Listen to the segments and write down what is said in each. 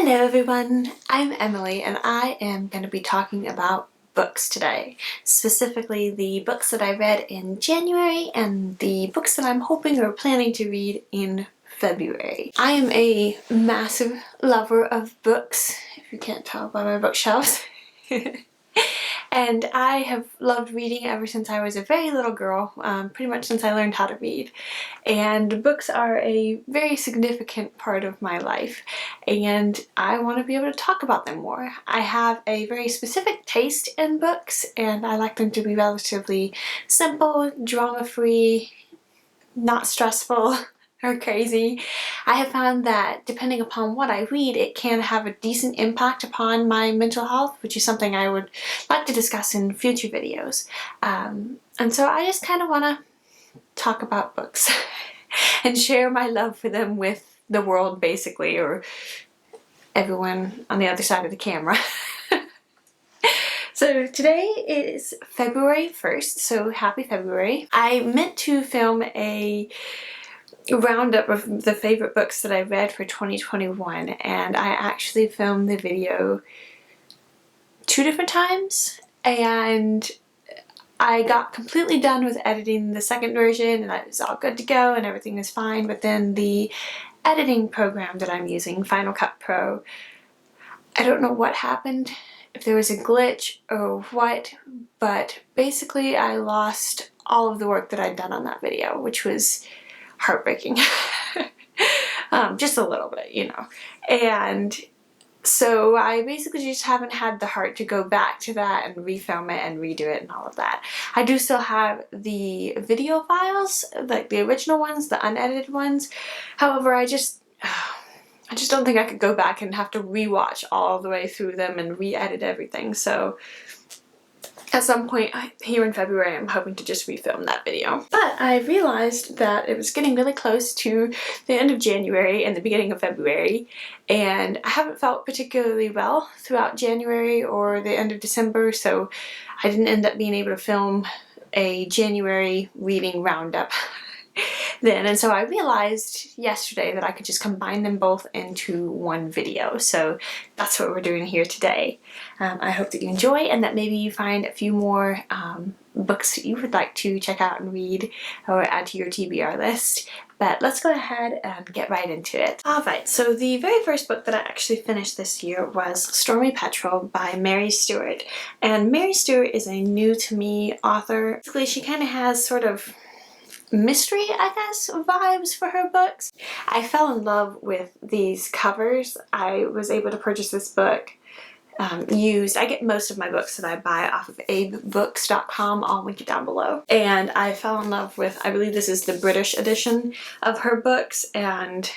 Hello everyone, I'm Emily and I am going to be talking about books today. Specifically the books that I read in January and the books that I'm hoping or planning to read in February. I am a massive lover of books, if you can't tell by my bookshelves. And I have loved reading ever since I was a very little girl, pretty much since I learned how to read. And books are a very significant part of my life, and I want to be able to talk about them more. I have a very specific taste in books, and I like them to be relatively simple, drama-free, not stressful or crazy. I have found that depending upon what I read, it can have a decent impact upon my mental health, which is something I would like to discuss in future videos. And so I just kind of want to talk about books and share my love for them with the world, basically, or everyone on the other side of the camera. So today is February 1st, so happy February. I meant to film a roundup of the favorite books that I read for 2021, and I actually filmed the video 2 different times, and I got completely done with editing the second version and it was all good to go and everything is fine, but then the editing program that I'm using, Final Cut Pro, I don't know what happened, if there was a glitch or what, but basically I lost all of the work that I'd done on that video, which was heartbreaking. Just a little bit, you know. And so I basically just haven't had the heart to go back to that and refilm it and redo it and all of that. I do still have the video files, like the original ones, the unedited ones. However, I just don't think I could go back and have to rewatch all the way through them and re-edit everything. So at some point here in February, I'm hoping to just refilm that video. But I realized that it was getting really close to the end of January and the beginning of February, and I haven't felt particularly well throughout January or the end of December, so I didn't end up being able to film a January reading roundup then, and so I realized yesterday that I could just combine them both into one video, so that's what we're doing here today. I hope that you enjoy and that maybe you find a few more books that you would like to check out and read or add to your TBR list. But let's go ahead and get right into it. Alright, so the very first book that I actually finished this year was Stormy Petrol by Mary Stewart. And Mary Stewart is a new to me author. Basically, she kind of has sort of mystery, I guess, vibes for her books. I fell in love with these covers. I was able to purchase this book used. I get most of my books that I buy off of abebooks.com. I'll link it down below. And I fell in love with, I believe this is the British edition of her books, and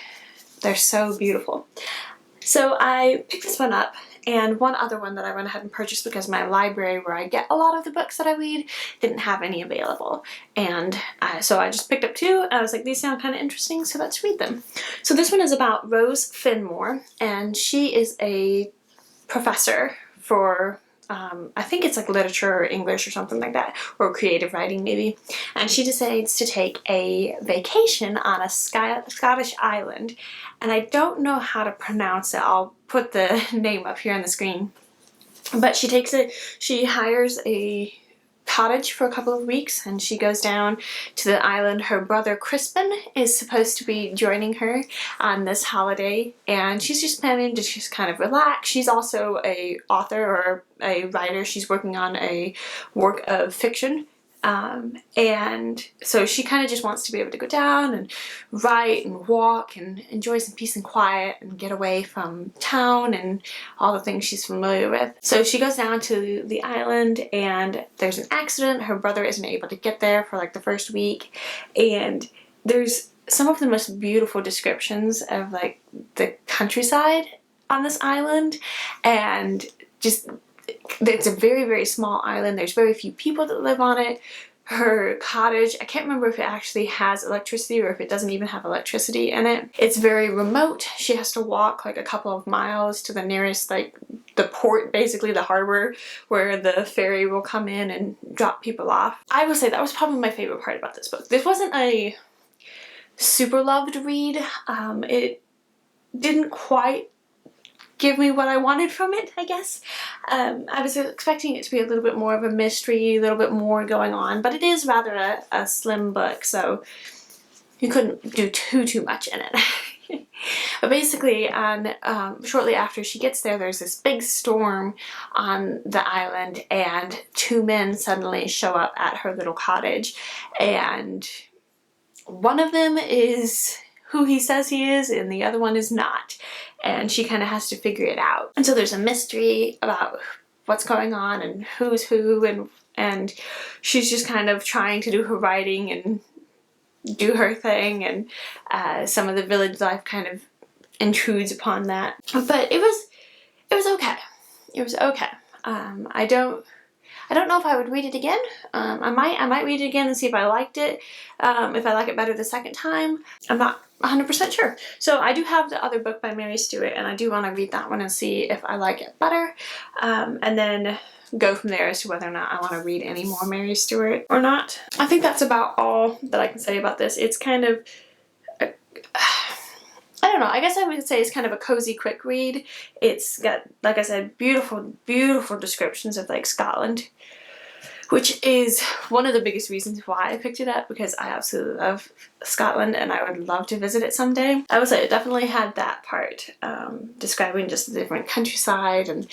they're so beautiful. So I picked this one up, and one other one that I went ahead and purchased because my library where I get a lot of the books that I read didn't have any available. And so I just picked up 2. I was like, these sound kind of interesting, so let's read them. So this one is about Rose Finmore, and she is a professor for I think it's like literature or English or something like that, or creative writing maybe, and she decides to take a vacation on a Scottish island, and I don't know how to pronounce it. I'll put the name up here on the screen, but she hires a cottage for a couple of weeks and she goes down to the island. Her brother Crispin is supposed to be joining her on this holiday, and she's just planning to just kind of relax. She's also a author or a writer. She's working on a work of fiction, and so she kind of just wants to be able to go down and write and walk and enjoy some peace and quiet and get away from town and all the things she's familiar with. So she goes down to the island and there's an accident. Her brother isn't able to get there for like the first week, and there's some of the most beautiful descriptions of like the countryside on this island, and just it's a very, very small island. There's very few people that live on it. Her cottage, I can't remember if it actually has electricity or if it doesn't even have electricity in it. It's very remote. She has to walk like a couple of miles to the nearest, like the port, basically the harbor, where the ferry will come in and drop people off. I will say that was probably my favorite part about this book. This wasn't a super loved read. It didn't quite give me what I wanted from it, I guess. I was expecting it to be a little bit more of a mystery, a little bit more going on, but it is rather a slim book, so you couldn't do too much in it. But basically, shortly after she gets there, there's this big storm on the island, and two men suddenly show up at her little cottage, and one of them is who he says he is, and the other one is not. And she kind of has to figure it out. And so there's a mystery about what's going on and who's who, and she's just kind of trying to do her writing and do her thing, and some of the village life kind of intrudes upon that. But it was okay. It was okay. I don't know if I would read it again. I might read it again and see if I liked it. If I like it better the second time, I'm not 100% sure. So I do have the other book by Mary Stewart, and I do want to read that one and see if I like it better, and then go from there as to whether or not I want to read any more Mary Stewart or not. I think that's about all that I can say about this. It's kind of I don't know, I guess I would say it's kind of a cozy quick read. It's got, like I said, beautiful descriptions of like Scotland, which is one of the biggest reasons why I picked it up, because I absolutely love Scotland and I would love to visit it someday. I would say it definitely had that part, describing just the different countryside, and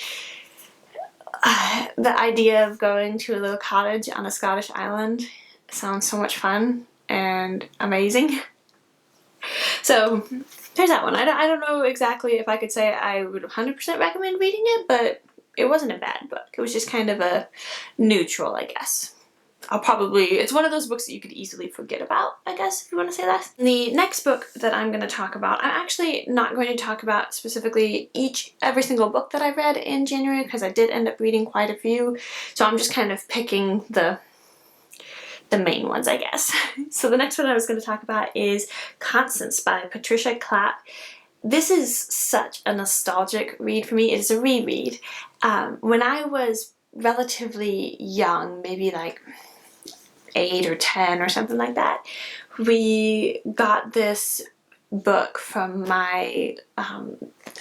the idea of going to a little cottage on a Scottish island sounds so much fun and amazing. So there's that one. I don't know exactly if I could say I would 100% recommend reading it, but it wasn't a bad book. It was just kind of a neutral, I guess. It's one of those books that you could easily forget about, I guess, if you want to say that. The next book that I'm going to talk about, I'm actually not going to talk about specifically every single book that I read in January, because I did end up reading quite a few, so I'm just kind of picking the main ones, I guess. So the next one I was going to talk about is Constance by Patricia Clapp. This is such a nostalgic read for me. It is a reread. When I was relatively young, maybe like 8 or 10 or something like that, we got this book from my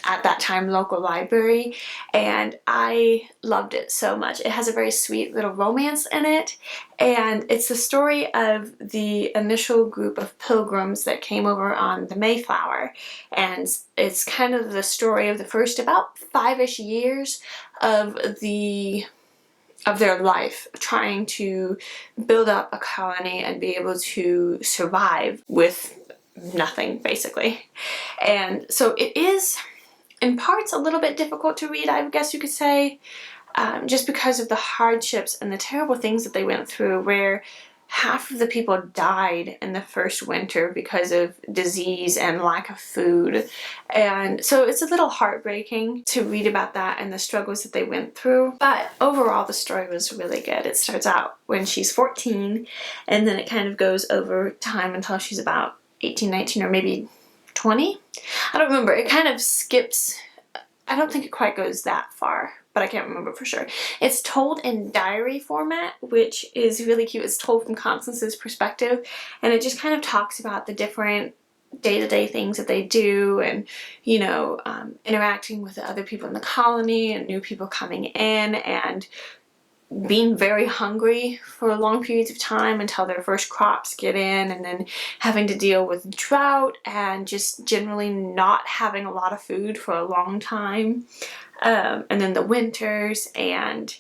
at that time local library, and I loved it so much. It has a very sweet little romance in it, and it's the story of the initial group of pilgrims that came over on the Mayflower, and it's kind of the story of the first about 5-ish years of their life, trying to build up a colony and be able to survive with nothing, basically. And so it is in parts a little bit difficult to read, I guess you could say, just because of the hardships and the terrible things that they went through, where half of the people died in the first winter because of disease and lack of food. And so it's a little heartbreaking to read about that and the struggles that they went through. But overall, the story was really good. It starts out when she's 14, and then it kind of goes over time until she's about 18, 19, or maybe 20. I don't remember. It kind of skips. I don't think it quite goes that far, but I can't remember for sure. It's told in diary format, which is really cute. It's told from Constance's perspective, and it just kind of talks about the different day-to-day things that they do, and, you know, interacting with the other people in the colony and new people coming in, and being very hungry for long periods of time until their first crops get in, and then having to deal with drought and just generally not having a lot of food for a long time, and then the winters, and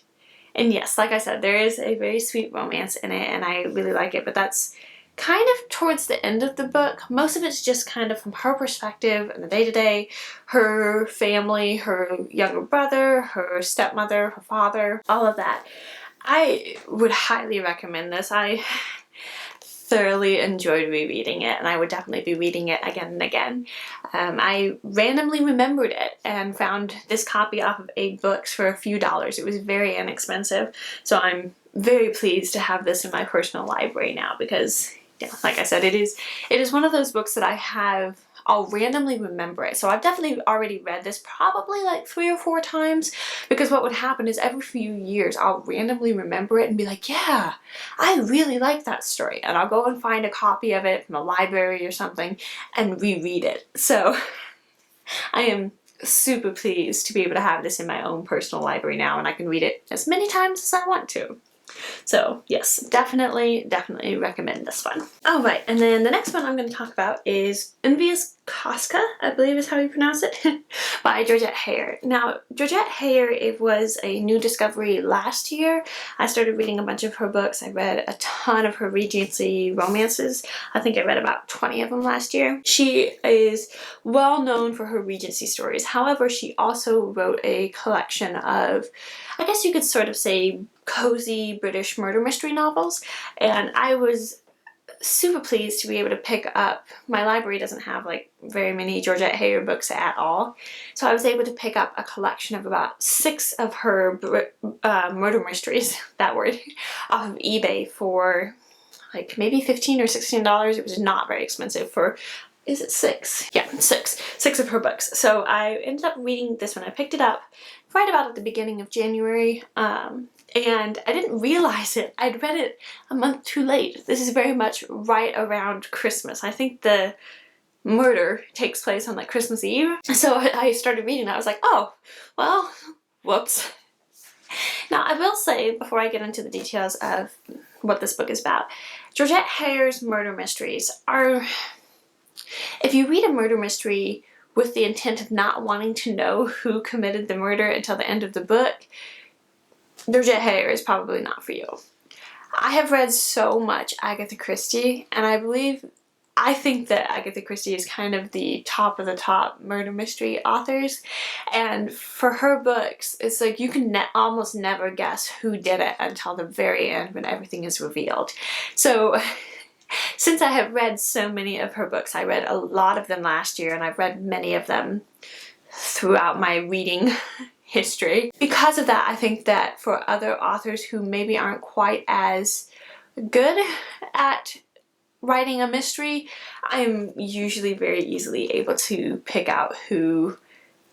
yes, like I said, there is a very sweet romance in it, and I really like it, but that's kind of towards the end of the book. Most of it's just kind of from her perspective and the day-to-day, her family, her younger brother, her stepmother, her father, all of that. I would highly recommend this. I thoroughly enjoyed rereading it, and I would definitely be reading it again and again. I randomly remembered it and found this copy off of 8 Books for a few dollars. It was very inexpensive, so I'm very pleased to have this in my personal library now, because, yeah, like I said, it is one of those books that I'll randomly remember it. So I've definitely already read this probably like 3 or 4 times, because what would happen is every few years I'll randomly remember it and be like, yeah, I really like that story. And I'll go and find a copy of it from a library or something and reread it. So I am super pleased to be able to have this in my own personal library now, and I can read it as many times as I want to. So yes, definitely recommend this one. All right, and then the next one I'm going to talk about is Envious Casca, I believe is how you pronounce it, by Georgette Heyer. Now, Georgette Heyer, it was a new discovery last year. I started reading a bunch of her books. I read a ton of her Regency romances. I think I read about 20 of them last year. She is well known for her Regency stories. However, she also wrote a collection of, I guess you could sort of say, cozy British murder mystery novels, and I was super pleased to be able to pick up. My library doesn't have like very many Georgette Heyer books at all, so I was able to pick up a collection of about 6 of her murder mysteries, that word, off of eBay for like maybe $15 or $16. It was not very expensive for, is it 6? Yeah, 6. 6 of her books. So I ended up reading this one. I picked it up right about at the beginning of January, and I didn't realize it. I'd read it a month too late. This is very much right around Christmas. I think the murder takes place on like Christmas Eve. So I started reading it. I was like, oh, well, whoops. Now, I will say, before I get into the details of what this book is about, Georgette Heyer's murder mysteries are, if you read a murder mystery with the intent of not wanting to know who committed the murder until the end of the book, Georgette Heyer is probably not for you. I have read so much Agatha Christie, and I think that Agatha Christie is kind of the top of the top murder mystery authors, and for her books, it's like you can almost never guess who did it until the very end when everything is revealed. So since I have read so many of her books, I read a lot of them last year, and I've read many of them throughout my reading history. Because of that, I think that for other authors who maybe aren't quite as good at writing a mystery, I'm usually very easily able to pick out who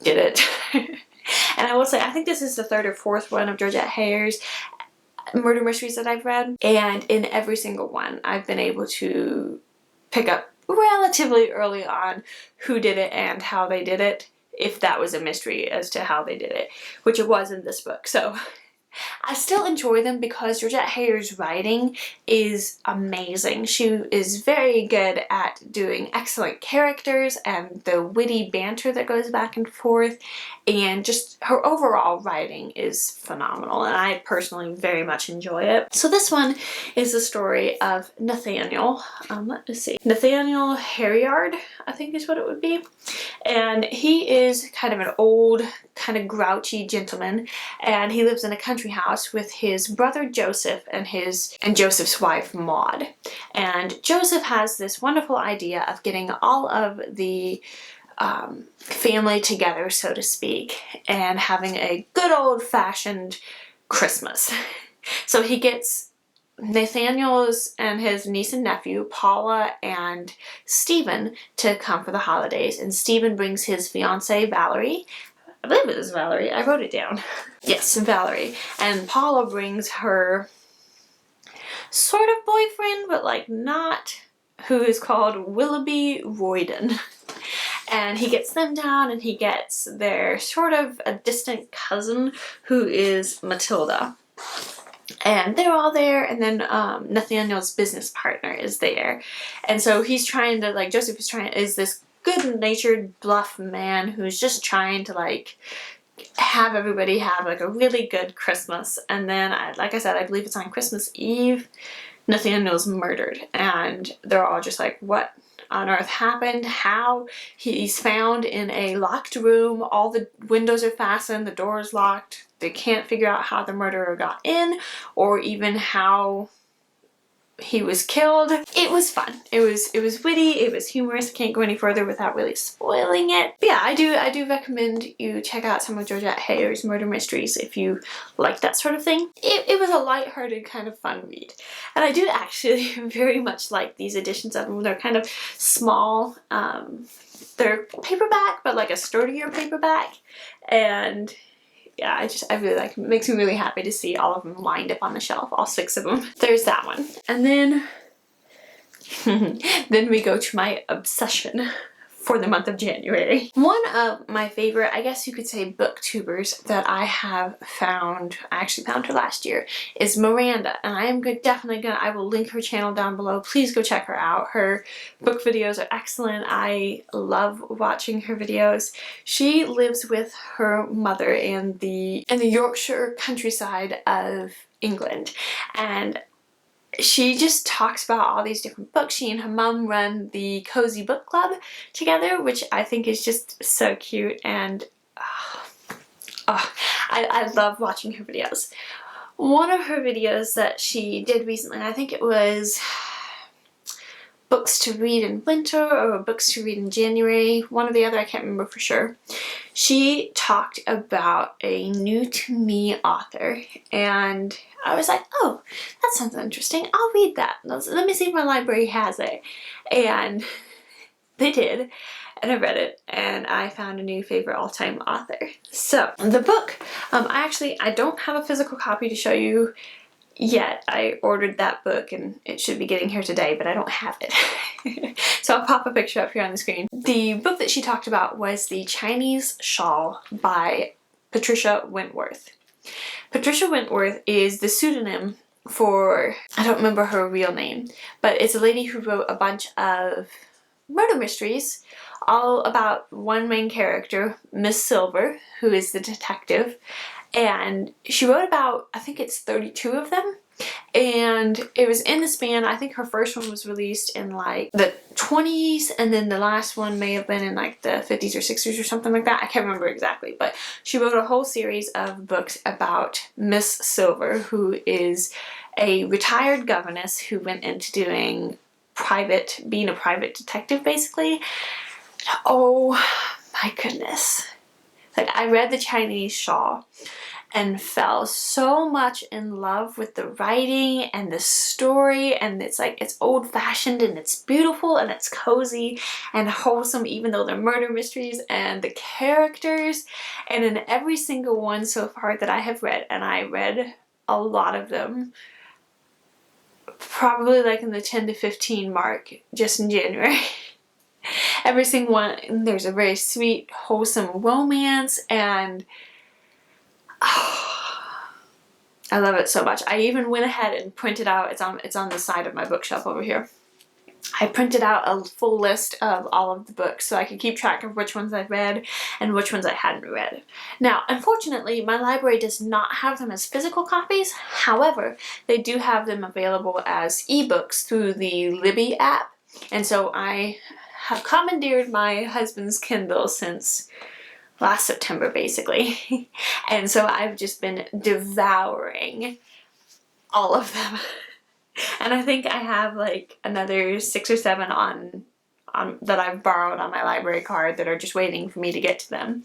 did it. And I will say, I think this is the 3rd or 4th one of Georgette Heyer's murder mysteries that I've read, and in every single one I've been able to pick up relatively early on who did it and how they did it, if that was a mystery as to how they did it, which it was in this book. So I still enjoy them because Georgette Heyer's writing is amazing. She is very good at doing excellent characters and the witty banter that goes back and forth, and just her overall writing is phenomenal, and I personally very much enjoy it. So this one is the story of Nathaniel. Let's see. Nathaniel Harriard, I think is what it would be. And he is kind of an old, kind of grouchy gentleman, and he lives in a country house with his brother Joseph and Joseph's wife Maud. And Joseph has this wonderful idea of getting all of the family together, so to speak, and having a good old-fashioned Christmas. So he gets Nathaniel's and his niece and nephew, Paula and Stephen, to come for the holidays, and Stephen brings his fiancée Valerie. I believe it was Valerie. I wrote it down. Yes, Valerie. And Paula brings her sort of boyfriend, but like not, who is called Willoughby Royden. And he gets them down, and he gets their sort of a distant cousin who is Matilda. And they're all there, and then Nathaniel's business partner is there. And so he's trying to, like, Joseph is this good-natured, bluff man who's just trying to, like, have everybody have, like, a really good Christmas. And then, like I said, I believe it's on Christmas Eve, Nathaniel's murdered. And they're all just like, what on earth happened? How? He's found in a locked room. All the windows are fastened. The door is locked. They can't figure out how the murderer got in, or even how he was killed. It was fun. It was witty. It was humorous. Can't go any further without really spoiling it. But yeah, I do recommend you check out some of Georgette Heyer's murder mysteries if you like that sort of thing. It was a lighthearted kind of fun read, and I do actually very much like these editions of them. They're kind of small. They're paperback, but like a sturdier paperback, and yeah, I really like them. It makes me really happy to see all of them lined up on the shelf, all 6 of them. There's that one. And then, then we go to my obsession for the month of January. One of my favorite, I guess you could say, booktubers that I have found, I actually found her last year, is Miranda, and I am I will link her channel down below. Please go check her out. Her book videos are excellent. I love watching her videos. She lives with her mother in the Yorkshire countryside of England, and she just talks about all these different books. She and her mum run the Cozy Book Club together, which I think is just so cute, and I love watching her videos. One of her videos that she did recently, I think it was books to read in winter or books to read in January, one or the other, I can't remember for sure. She talked about a new to me author, and I was like, oh, that sounds interesting. I'll read that. Let me see if my library has it. And they did, and I read it, and I found a new favorite all-time author. So the book, I don't have a physical copy to show you yet. I ordered that book and it should be getting here today, but I don't have it. So I'll pop a picture up here on the screen. The book that she talked about was The Chinese Shawl by Patricia Wentworth. Patricia Wentworth is the pseudonym for, I don't remember her real name, but it's a lady who wrote a bunch of murder mysteries all about one main character, Miss Silver, who is the detective. And she wrote about, I think it's 32 of them, and it was in the span, I think her first one was released in like the 20s, and then the last one may have been in like the 50s or 60s or something like that. I can't remember exactly, but she wrote a whole series of books about Miss Silver, who is a retired governess who went into being a private detective basically. Oh my goodness. Like, I read The Chinese Shawl and fell so much in love with the writing and the story, and it's like, it's old-fashioned and it's beautiful and it's cozy and wholesome, even though they're murder mysteries, and the characters. And in every single one so far that I have read, and I read a lot of them, probably like in the 10 to 15 mark just in January. Every single one, there's a very sweet, wholesome romance, and I love it so much. I even went ahead and printed out, it's on the side of my bookshelf over here. I printed out a full list of all of the books so I could keep track of which ones I'd read and which ones I hadn't read. Now, unfortunately, my library does not have them as physical copies. However, they do have them available as ebooks through the Libby app. And so I have commandeered my husband's Kindle since last September, basically. And so I've just been devouring all of them. And I think I have like another 6 or 7 on that I've borrowed on my library card that are just waiting for me to get to them.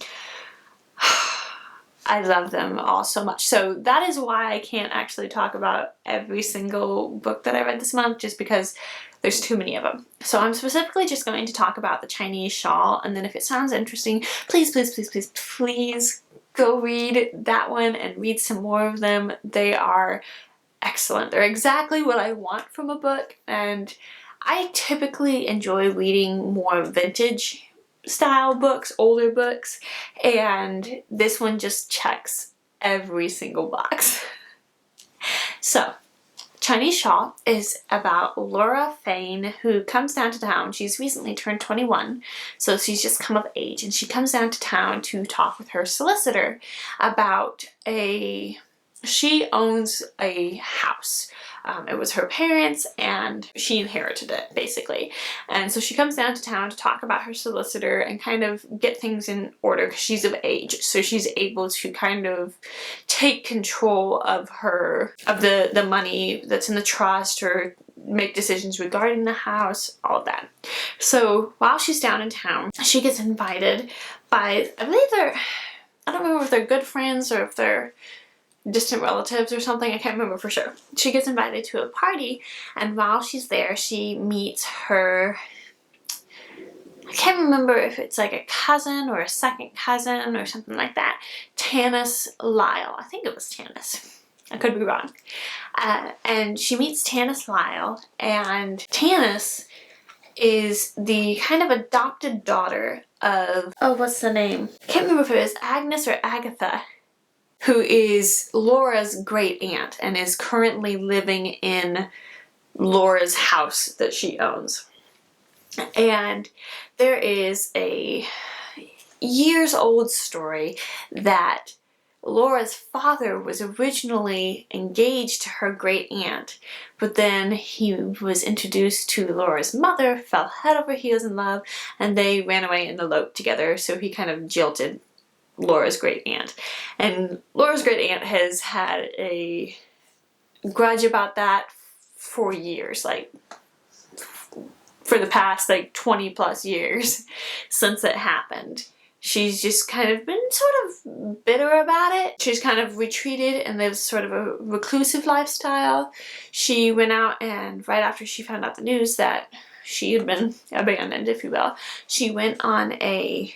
I love them all so much. So that is why I can't actually talk about every single book that I read this month, just because there's too many of them. So I'm specifically just going to talk about The Chinese Shawl, and then if it sounds interesting, please, please, please, please, please go read that one and read some more of them. They are excellent. They're exactly what I want from a book, and I typically enjoy reading more vintage style books, older books, and this one just checks every single box. So, Chinese Shawl is about Laura Fane, who comes down to town. She's recently turned 21, so she's just come of age, and she comes down to town to talk with her solicitor about she owns a house. It was her parents, and she inherited it, basically. And so she comes down to town to talk about her solicitor and kind of get things in order because she's of age. So she's able to kind of take control of the money that's in the trust, or make decisions regarding the house, all of that. So while she's down in town, she gets invited by, I don't remember if they're good friends or if they're distant relatives or something, I can't remember for sure. She gets invited to a party, and while she's there, she meets her, I can't remember if it's like a cousin or a second cousin or something like that, Tanis Lyle. I think it was Tanis. I could be wrong. And she meets Tanis Lyle, and Tanis is the kind of adopted daughter of, oh, what's the name? I can't remember if it was Agnes or Agatha, who is Laura's great aunt and is currently living in Laura's house that she owns. And there is a years old story that Laura's father was originally engaged to her great aunt, but then he was introduced to Laura's mother, fell head over heels in love, and they ran away and eloped together, so he kind of jilted Laura's great aunt. And Laura's great aunt has had a grudge about that for years, like for the past like 20 plus years since it happened. She's just kind of been sort of bitter about it. She's kind of retreated and lives sort of a reclusive lifestyle. She went out, and right after she found out the news that she had been abandoned, if you will, she went on a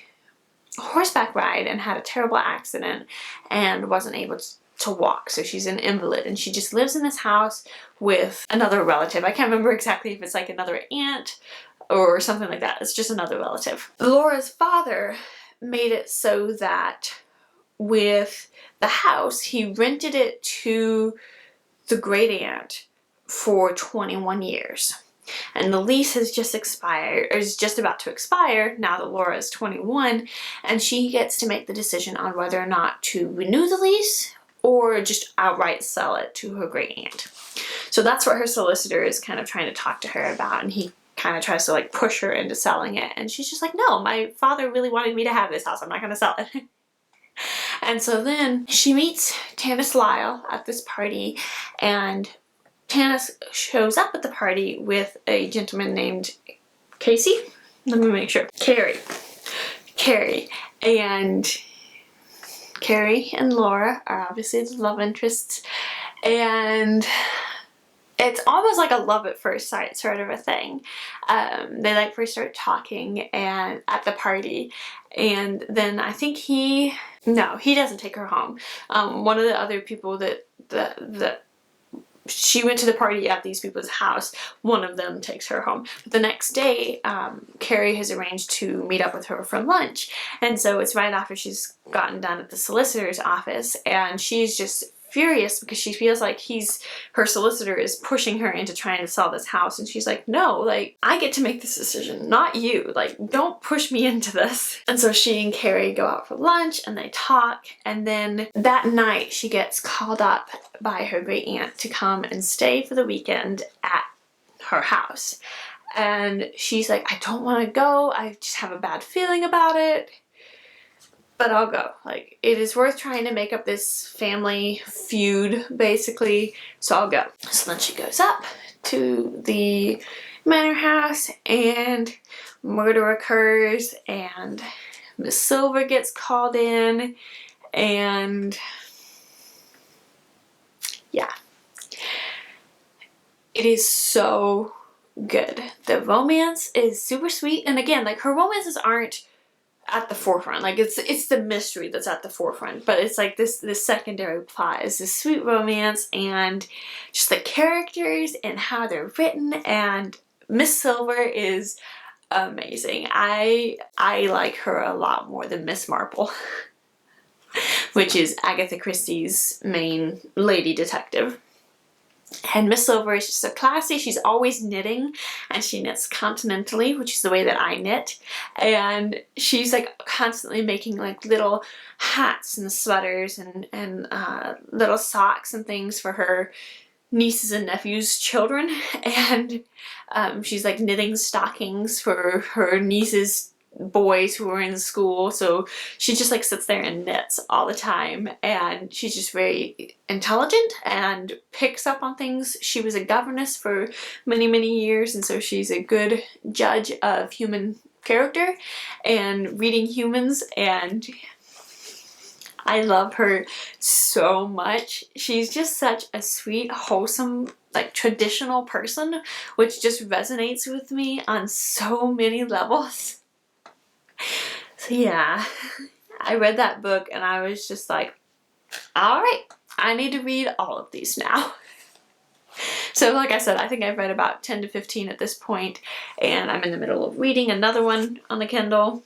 horseback ride and had a terrible accident and wasn't able to walk. So she's an invalid, and she just lives in this house with another relative. I can't remember exactly if it's like another aunt or something like that. It's just another relative. Laura's father made it so that with the house, he rented it to the great aunt for 21 years. And the lease has just expired, or is just about to expire now that Laura is 21, and she gets to make the decision on whether or not to renew the lease or just outright sell it to her great aunt. So that's what her solicitor is kind of trying to talk to her about, and he kind of tries to like push her into selling it, and she's just like, no, my father really wanted me to have this house, I'm not going to sell it. And so then she meets Tanis Lyle at this party, and Tanis shows up at the party with a gentleman named Casey? Let me make sure. Carrie. And Carrie and Laura are obviously the love interests, and it's almost like a love at first sight sort of a thing. They like first start talking and at the party, and then I think he doesn't take her home. One of the other people that she went to the party at these people's house, one of them takes her home. But the next day, Carrie has arranged to meet up with her for lunch, and so it's right after she's gotten done at the solicitor's office, and she's just furious because she feels like her solicitor is pushing her into trying to sell this house, and she's like, no, like, I get to make this decision, not you, like, don't push me into this. And so she and Carrie go out for lunch and they talk, and then that night she gets called up by her great aunt to come and stay for the weekend at her house, and she's like, I don't want to go, I just have a bad feeling about it, but I'll go. Like, it is worth trying to make up this family feud, basically, so I'll go. So then she goes up to the manor house, and murder occurs, and Miss Silver gets called in, and yeah. It is so good. The romance is super sweet, and again, like, her romances aren't at the forefront. Like, it's the mystery that's at the forefront, but it's like this secondary plot is this sweet romance, and just the characters and how they're written, and Miss Silver is amazing. I like her a lot more than Miss Marple, which is Agatha Christie's main lady detective. And Miss Silver is just so classy. She's always knitting, and she knits continentally, which is the way that I knit. And she's like constantly making like little hats and sweaters and little socks and things for her nieces and nephews' children. And she's like knitting stockings for her nieces' boys who are in school, so she just like sits there and knits all the time, and she's just very intelligent and picks up on things. She was a governess for many years, and so she's a good judge of human character and reading humans, and I love her so much. She's just such a sweet, wholesome, like traditional person, which just resonates with me on so many levels. So yeah, I read that book and I was just like, alright, I need to read all of these now. So like I said, I think I've read about 10 to 15 at this point, and I'm in the middle of reading another one on the Kindle,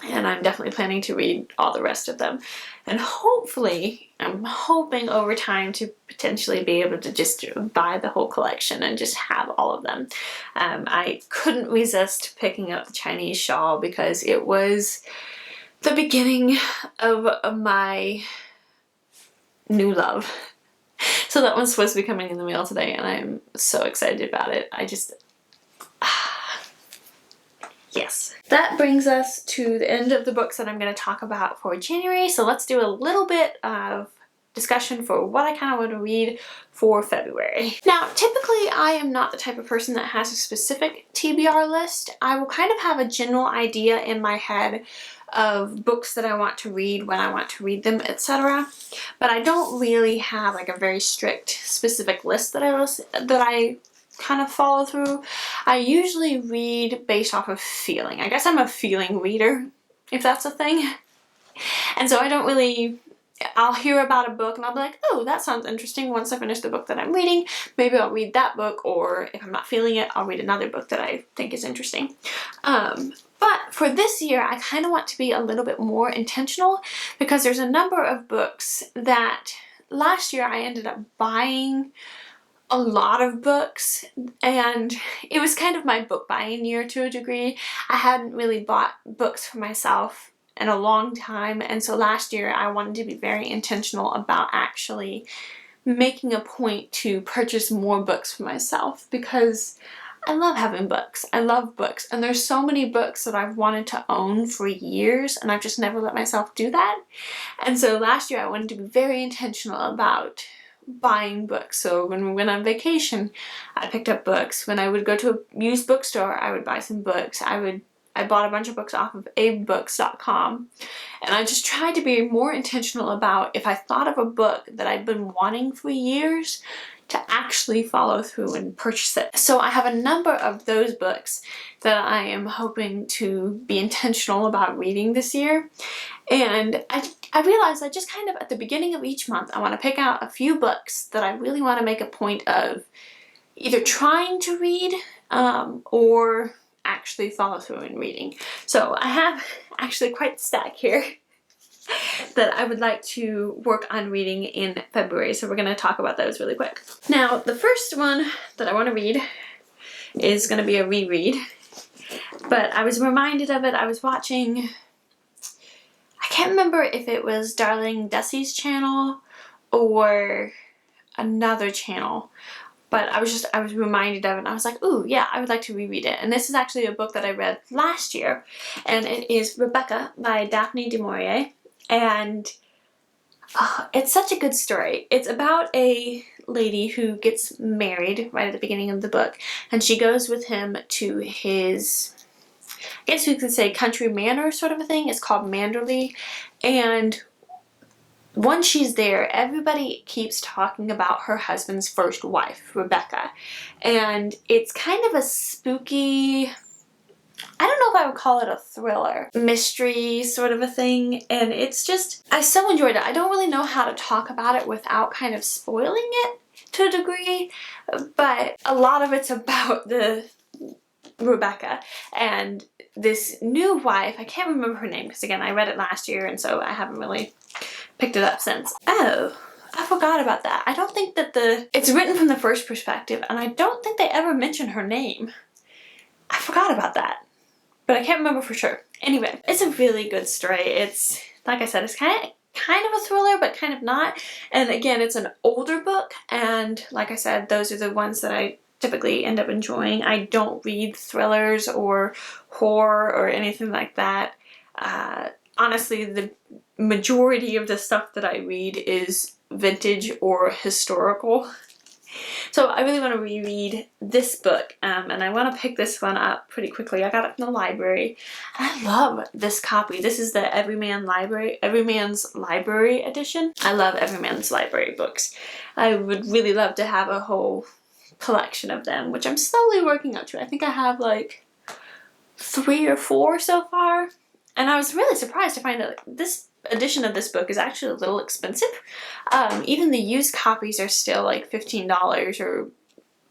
and I'm definitely planning to read all the rest of them. And hopefully, I'm hoping over time to potentially be able to just buy the whole collection and just have all of them. I couldn't resist picking up the Chinese Shawl because it was the beginning of my new love. So that one's supposed to be coming in the mail today, and I'm so excited about it. Yes. That brings us to the end of the books that I'm going to talk about for January. So let's do a little bit of discussion for what I kind of want to read for February. Now, typically I am not the type of person that has a specific TBR list. I will kind of have a general idea in my head of books that I want to read, when I want to read them, etc. But I don't really have like a very strict specific list that I kind of follow through. I usually read based off of feeling. I guess I'm a feeling reader, if that's a thing. And so I don't really, I'll hear about a book and I'll be like, oh, that sounds interesting. Once I finish the book that I'm reading, maybe I'll read that book, or if I'm not feeling it, I'll read another book that I think is interesting. But for this year, I kind of want to be a little bit more intentional because there's a number of books that last year I ended up buying a lot of books, and it was kind of my book buying year to a degree. I hadn't really bought books for myself in a long time, and so last year I wanted to be very intentional about actually making a point to purchase more books for myself because I love having books. I love books, and there's so many books that I've wanted to own for years, and I've just never let myself do that. And so last year I wanted to be very intentional about buying books. So when we went on vacation, I picked up books. When I would go to a used bookstore, I would buy some books. I bought a bunch of books off of abebooks.com, and I just tried to be more intentional about, if I thought of a book that I'd been wanting for years, to actually follow through and purchase it. So I have a number of those books that I am hoping to be intentional about reading this year. And I realized I just kind of, at the beginning of each month, I want to pick out a few books that I really want to make a point of either trying to read or actually follow through in reading. So I have actually quite the stack here that I would like to work on reading in February. So we're going to talk about those really quick. Now, the first one that I want to read is going to be a reread, but I was reminded of it. I was watching, I can't remember if it was Darling Desi's channel or another channel, but I was reminded of it, and I was like, ooh, yeah, I would like to reread it. And this is actually a book that I read last year, and it is Rebecca by Daphne du Maurier. And it's such a good story. It's about a lady who gets married right at the beginning of the book, and she goes with him to his, I guess you could say, country manor sort of a thing. It's called Manderley. And once she's there, everybody keeps talking about her husband's first wife, Rebecca. And it's kind of a spooky, I don't know if I would call it a thriller, mystery sort of a thing, and it's just, I so enjoyed it. I don't really know how to talk about it without kind of spoiling it to a degree, but a lot of it's about the Rebecca and this new wife. I can't remember her name because, again, I read it last year, and so I haven't really picked it up since. Oh, I forgot about that. I don't think that it's written from the first perspective, and I don't think they ever mention her name. I forgot about that, but I can't remember for sure. Anyway, it's a really good story. It's, like I said, it's kind of a thriller, but kind of not. And again, it's an older book, and like I said, those are the ones that I typically end up enjoying. I don't read thrillers or horror or anything like that. Honestly, the majority of the stuff that I read is vintage or historical. So I really want to reread this book, and I want to pick this one up pretty quickly. I got it from the library, and I love this copy. This is the Everyman's Library edition. I love Everyman's Library books. I would really love to have a whole collection of them, which I'm slowly working up to. I think I have like 3 or 4 so far, and I was really surprised to find that this edition of this book is actually a little expensive. Even the used copies are still like $15 or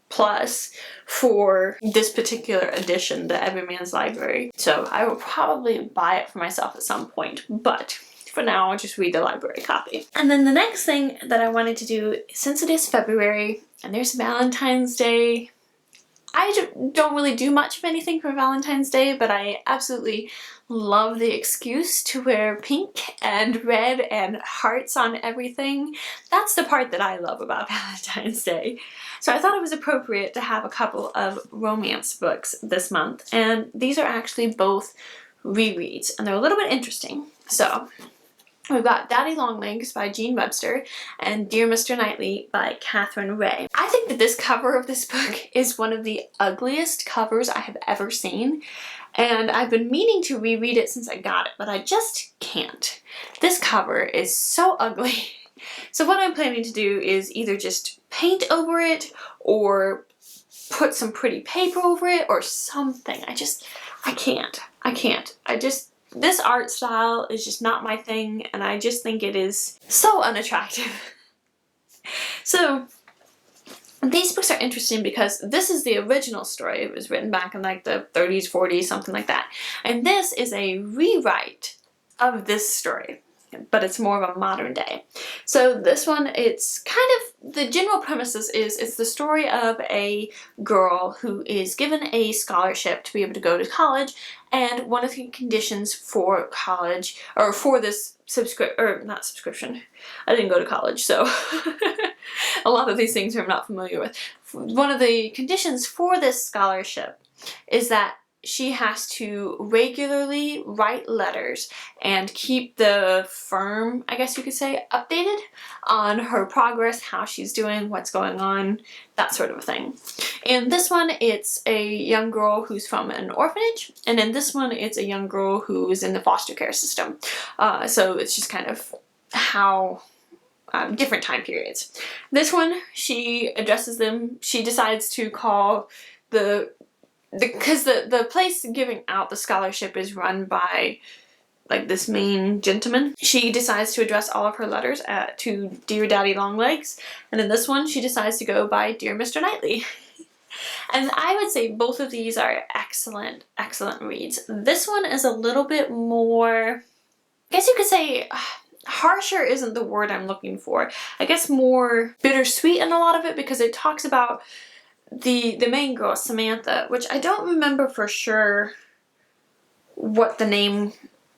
plus for this particular edition, the Everyman's Library. So I will probably buy it for myself at some point, but for now I'll just read the library copy. And then the next thing that I wanted to do, since it is February and there's Valentine's Day, I don't really do much of anything for Valentine's Day, but I absolutely love the excuse to wear pink and red and hearts on everything. That's the part that I love about Valentine's Day. So I thought it was appropriate to have a couple of romance books this month, and these are actually both rereads, and they're a little bit interesting. So we've got Daddy Longlegs by Jean Webster and Dear Mr. Knightley by Katherine Reay. I think that this cover of this book is one of the ugliest covers I have ever seen, and I've been meaning to reread it since I got it, but I just can't. This cover is so ugly. So what I'm planning to do is either just paint over it or put some pretty paper over it or something. I can't. This art style is just not my thing, and I just think it is so unattractive. So these books are interesting because this is the original story. It was written back in like the 30s, 40s, something like that. And this is a rewrite of this story, but it's more of a modern day. So this one, it's kind of, the general premises is it's the story of a girl who is given a scholarship to be able to go to college, and one of the conditions for college, or for this not subscription, I didn't go to college, so a lot of these things I'm not familiar with. One of the conditions for this scholarship is that she has to regularly write letters and keep the firm, I guess you could say, updated on her progress, how she's doing, what's going on, that sort of a thing. In this one, it's a young girl who's from an orphanage, and in this one, it's a young girl who's in the foster care system. So it's just kind of how different time periods. This one, she addresses them, she decides to call because the place giving out the scholarship is run by like this main gentleman. She decides to address all of her letters to Dear Daddy Longlegs, and in this one she decides to go by Dear Mr. Knightley. And I would say both of these are excellent reads. This one is a little bit more, I guess you could say, harsher isn't the word I'm looking for. I guess more bittersweet in a lot of it, because it talks about the main girl, Samantha, which I don't remember for sure what the name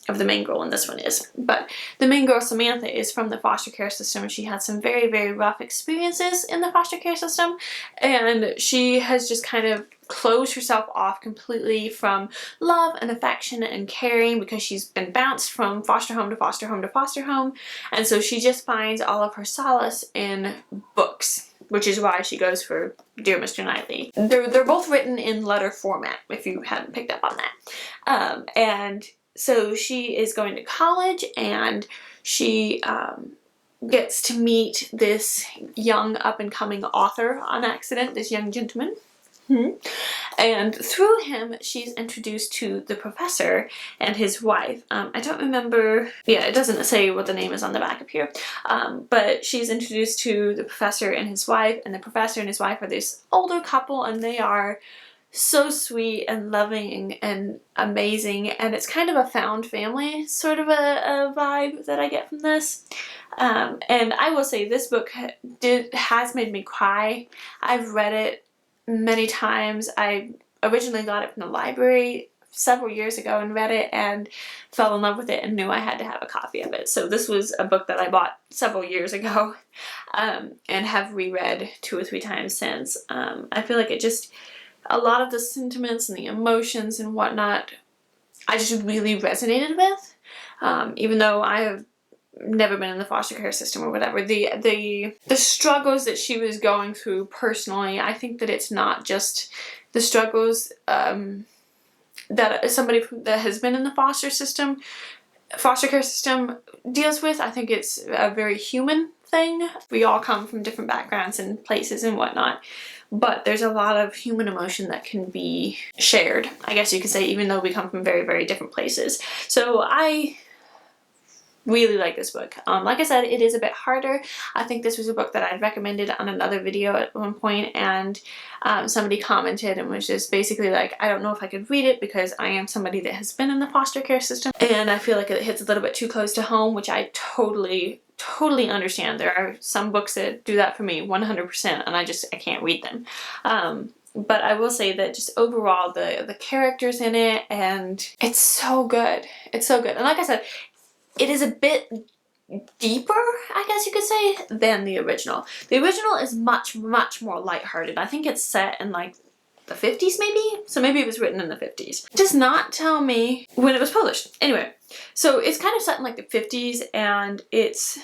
of the main girl in this one is, but the main girl, Samantha, is from the foster care system. She had some very, very rough experiences in the foster care system, and she has just kind of closed herself off completely from love and affection and caring because she's been bounced from foster home to foster home to foster home, and so she just finds all of her solace in books, which is why she goes for Dear Mr. Knightley. They're both written in letter format, if you hadn't picked up on that. And so she is going to college, and she gets to meet this young up-and-coming author on accident, this young gentleman. And through him, she's introduced to the professor and his wife. I don't remember, yeah, it doesn't say what the name is on the back of here, but she's introduced to the professor and his wife, and the professor and his wife are this older couple, and they are so sweet and loving and amazing, and it's kind of a found family sort of a vibe that I get from this. And I will say this book has made me cry. I've read it many times. I originally got it from the library several years ago and read it and fell in love with it and knew I had to have a copy of it. So this was a book that I bought several years ago and have reread 2 or 3 times since. I feel like it just, a lot of the sentiments and the emotions and whatnot, I just really resonated with. Even though I have never been in the foster care system or whatever, the struggles that she was going through personally, I think that it's not just the struggles that somebody that has been in the foster care system deals with. I think it's a very human thing. We all come from different backgrounds and places and whatnot, but there's a lot of human emotion that can be shared, I guess you could say, even though we come from very, very different places. So I really like this book. Like I said, it is a bit harder. I think this was a book that I'd recommended on another video at one point, and somebody commented and was just basically like, I don't know if I could read it because I am somebody that has been in the foster care system, and I feel like it hits a little bit too close to home, which I totally understand. There are some books that do that for me 100%, and I can't read them. But I will say that just overall, the characters in it, and it's so good. It's so good. And like I said, it is a bit deeper, I guess you could say, than the original. The original is much more lighthearted. I think it's set in like the 50s maybe? So maybe it was written in the 50s. It does not tell me when it was published. Anyway, so it's kind of set in like the 50s, and it's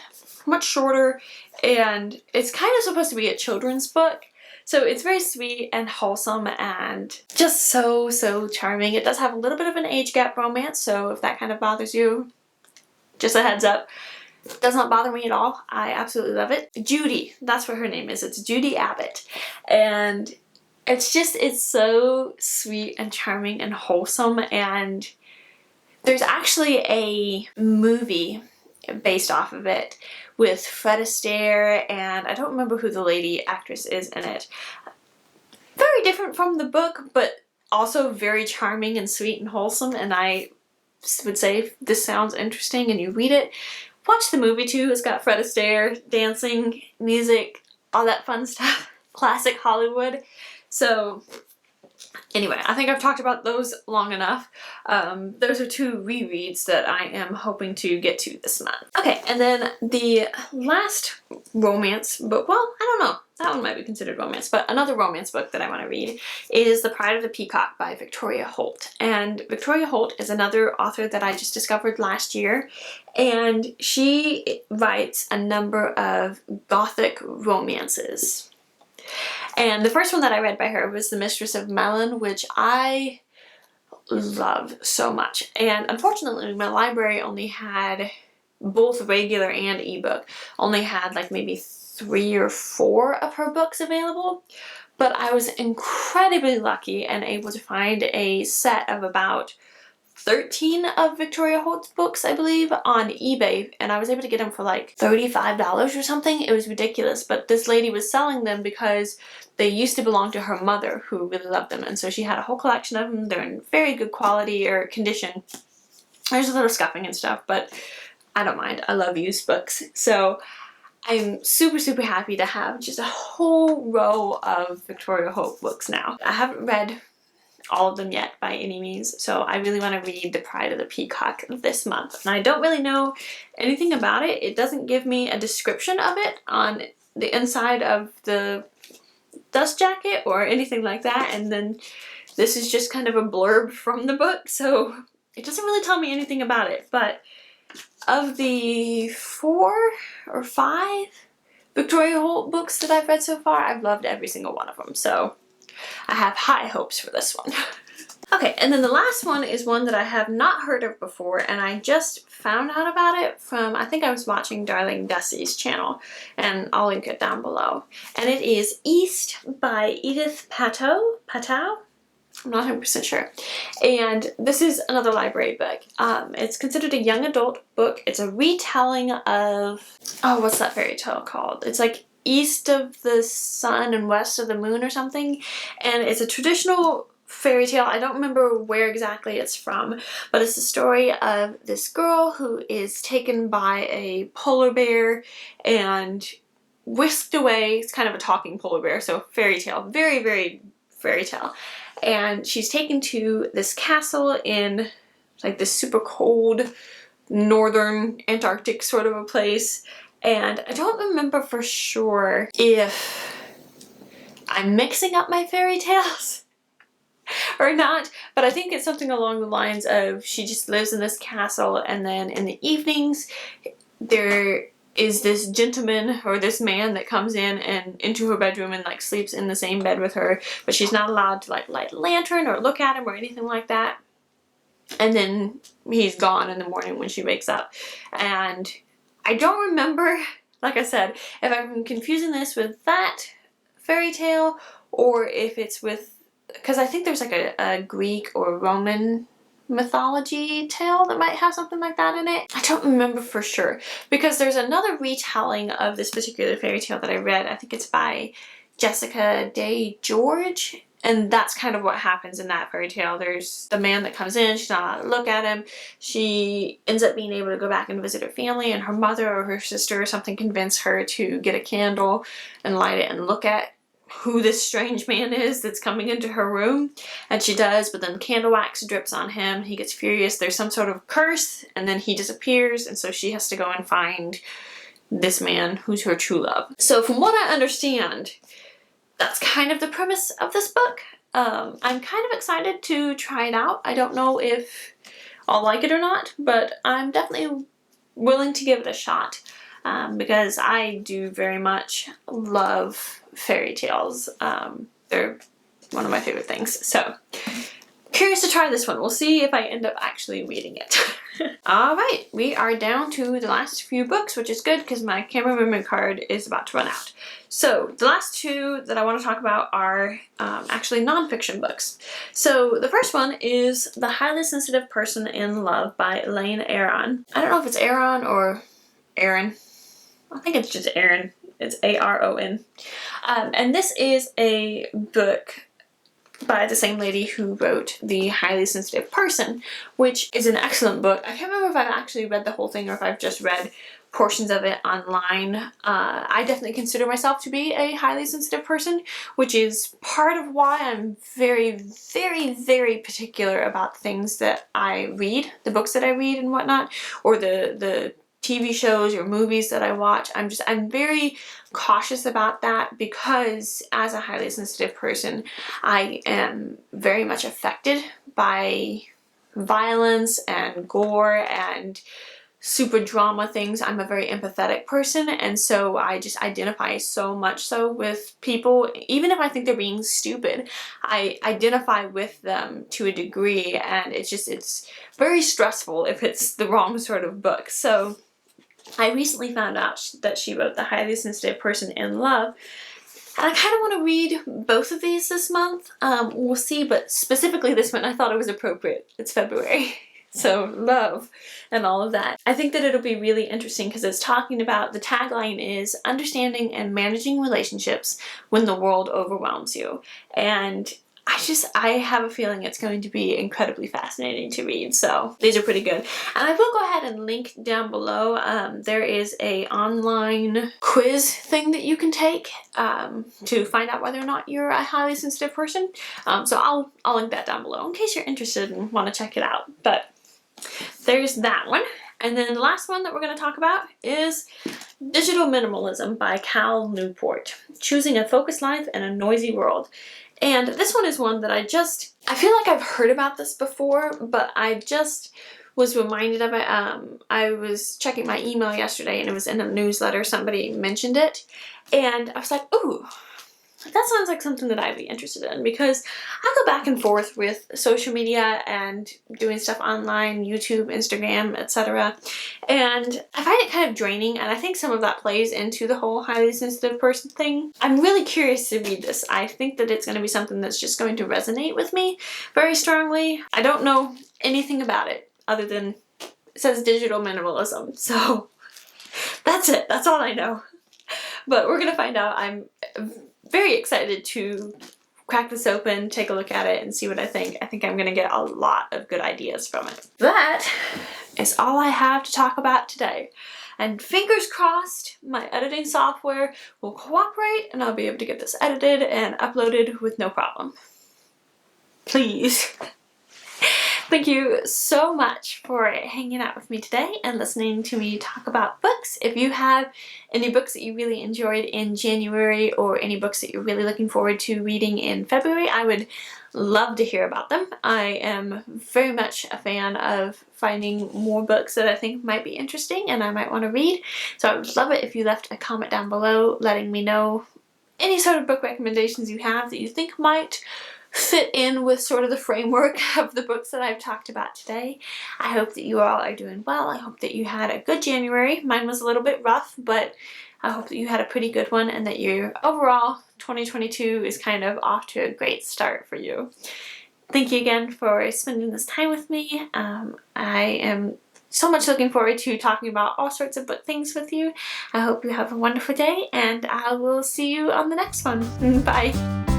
much shorter, and it's kind of supposed to be a children's book. So it's very sweet and wholesome and just so charming. It does have a little bit of an age gap romance, so if that kind of bothers you, just a heads up. It does not bother me at all. I absolutely love it. Judy, that's what her name is. It's Judy Abbott. And it's so sweet and charming and wholesome, and there's actually a movie based off of it with Fred Astaire, and I don't remember who the lady actress is in it. Very different from the book, but also very charming and sweet and wholesome, and I would say if this sounds interesting and you read it, watch the movie too. It's got Fred Astaire, dancing, music, all that fun stuff. Classic Hollywood. So anyway, I think I've talked about those long enough. Those are two rereads that I am hoping to get to this month. Okay, and then the last romance book, well, I don't know, that one might be considered romance, but another romance book that I want to read is The Pride of the Peacock by Victoria Holt. And Victoria Holt is another author that I just discovered last year, and she writes a number of gothic romances. And the first one that I read by her was The Mistress of Melon, which I love so much. And unfortunately, my library only had both regular and ebook, only had like maybe 3 or 4 of her books available. But I was incredibly lucky and able to find a set of about 13 of Victoria Holt's books, I believe, on eBay, and I was able to get them for like $35 or something. It was ridiculous, but this lady was selling them because they used to belong to her mother, who really loved them, and so she had a whole collection of them. They're in very good quality or condition. There's a little scuffing and stuff, but I don't mind. I love used books. So I'm super happy to have just a whole row of Victoria Holt books now. I haven't read all of them yet by any means, so I really want to read The Pride of the Peacock this month. And I don't really know anything about it. It doesn't give me a description of it on the inside of the dust jacket or anything like that, and then this is just kind of a blurb from the book, so it doesn't really tell me anything about it. But of the 4 or 5 Victoria Holt books that I've read so far, I've loved every single one of them, so I have high hopes for this one. Okay, and then the last one is one that I have not heard of before, and I just found out about it from, I think I was watching Darling Dussie's channel, and I'll link it down below. And it is East by Edith Pattou? I'm not 100% sure. And this is another library book. It's considered a young adult book. It's a retelling of, oh, what's that fairy tale called? It's like East of the Sun and West of the Moon or something. And it's a traditional fairy tale. I don't remember where exactly it's from, but it's the story of this girl who is taken by a polar bear and whisked away. It's kind of a talking polar bear, so fairy tale. Very fairy tale. And she's taken to this castle in like this super cold northern Antarctic sort of a place. And I don't remember for sure if I'm mixing up my fairy tales or not, but I think it's something along the lines of she just lives in this castle, and then in the evenings there is this gentleman or this man that comes in and into her bedroom and like sleeps in the same bed with her, but she's not allowed to like light a lantern or look at him or anything like that. And then he's gone in the morning when she wakes up. And I don't remember, like I said, if I'm confusing this with that fairy tale or if it's with, because I think there's like a Greek or Roman mythology tale that might have something like that in it. I don't remember for sure, because there's another retelling of this particular fairy tale that I read. I think it's by Jessica Day George, and that's kind of what happens in that fairy tale. There's the man that comes in, she's not allowed to look at him. She ends up being able to go back and visit her family, and her mother or her sister or something convince her to get a candle and light it and look at who this strange man is that's coming into her room. And she does, but then candle wax drips on him. He gets furious. There's some sort of curse, and then he disappears, and so she has to go and find this man who's her true love. So from what I understand, that's kind of the premise of this book. I'm kind of excited to try it out. I don't know if I'll like it or not, but I'm definitely willing to give it a shot, because I do very much love fairy tales. They're one of my favorite things. So curious to try this one. We'll see if I end up actually reading it. Alright, we are down to the last few books, which is good because my camera memory card is about to run out. So the last two that I want to talk about are actually nonfiction books. So the first one is The Highly Sensitive Person in Love by Elaine Aron. I don't know if it's Aron or Aron. I think it's just Aron. It's A-R-O-N. And this is a book by the same lady who wrote The Highly Sensitive Person, which is an excellent book. I can't remember if I've actually read the whole thing or if I've just read portions of it online. I definitely consider myself to be a highly sensitive person, which is part of why I'm very, very, very particular about things that I read, the books that I read and whatnot, or the TV shows or movies that I watch. I'm very cautious about that because as a highly sensitive person, I am very much affected by violence and gore and super drama things. I'm a very empathetic person, and so I just identify so much so with people. Even if I think they're being stupid, I identify with them to a degree, and it's very stressful if it's the wrong sort of book. So I recently found out that she wrote The Highly Sensitive Person in Love, and I kind of want to read both of these this month. We'll see, but specifically this one I thought it was appropriate. It's February, so love and all of that. I think that it'll be really interesting because it's talking about, the tagline is understanding and managing relationships when the world overwhelms you. And I have a feeling it's going to be incredibly fascinating to read, so these are pretty good. And I will go ahead and link down below. There is a online quiz thing that you can take to find out whether or not you're a highly sensitive person. So I'll link that down below in case you're interested and want to check it out. But there's that one. And then the last one that we're going to talk about is Digital Minimalism by Cal Newport. Choosing a focused life in a noisy world. And this one is one that I feel like I've heard about this before, but I just was reminded of it. I was checking my email yesterday and it was in a newsletter, somebody mentioned it, and I was like, ooh, that sounds like something that I'd be interested in, because I go back and forth with social media and doing stuff online, YouTube, Instagram, etc. And I find it kind of draining, and I think some of that plays into the whole highly sensitive person thing. I'm really curious to read this. I think that it's going to be something that's just going to resonate with me very strongly. I don't know anything about it other than it says digital minimalism, so that's it. That's all I know. But we're going to find out. I'm very excited to crack this open, take a look at it, and see what I think. I think I'm going to get a lot of good ideas from it. That is all I have to talk about today. And fingers crossed my editing software will cooperate and I'll be able to get this edited and uploaded with no problem. Please. Thank you so much for hanging out with me today and listening to me talk about books. If you have any books that you really enjoyed in January or any books that you're really looking forward to reading in February, I would love to hear about them. I am very much a fan of finding more books that I think might be interesting and I might want to read. So I would love it if you left a comment down below letting me know any sort of book recommendations you have that you think might fit in with sort of the framework of the books that I've talked about today. I hope that you all are doing well. I hope that you had a good January. Mine was a little bit rough, but I hope that you had a pretty good one and that your overall 2022 is kind of off to a great start for you. Thank you again for spending this time with me. I am so much looking forward to talking about all sorts of book things with you. I hope you have a wonderful day, and I will see you on the next one. Bye!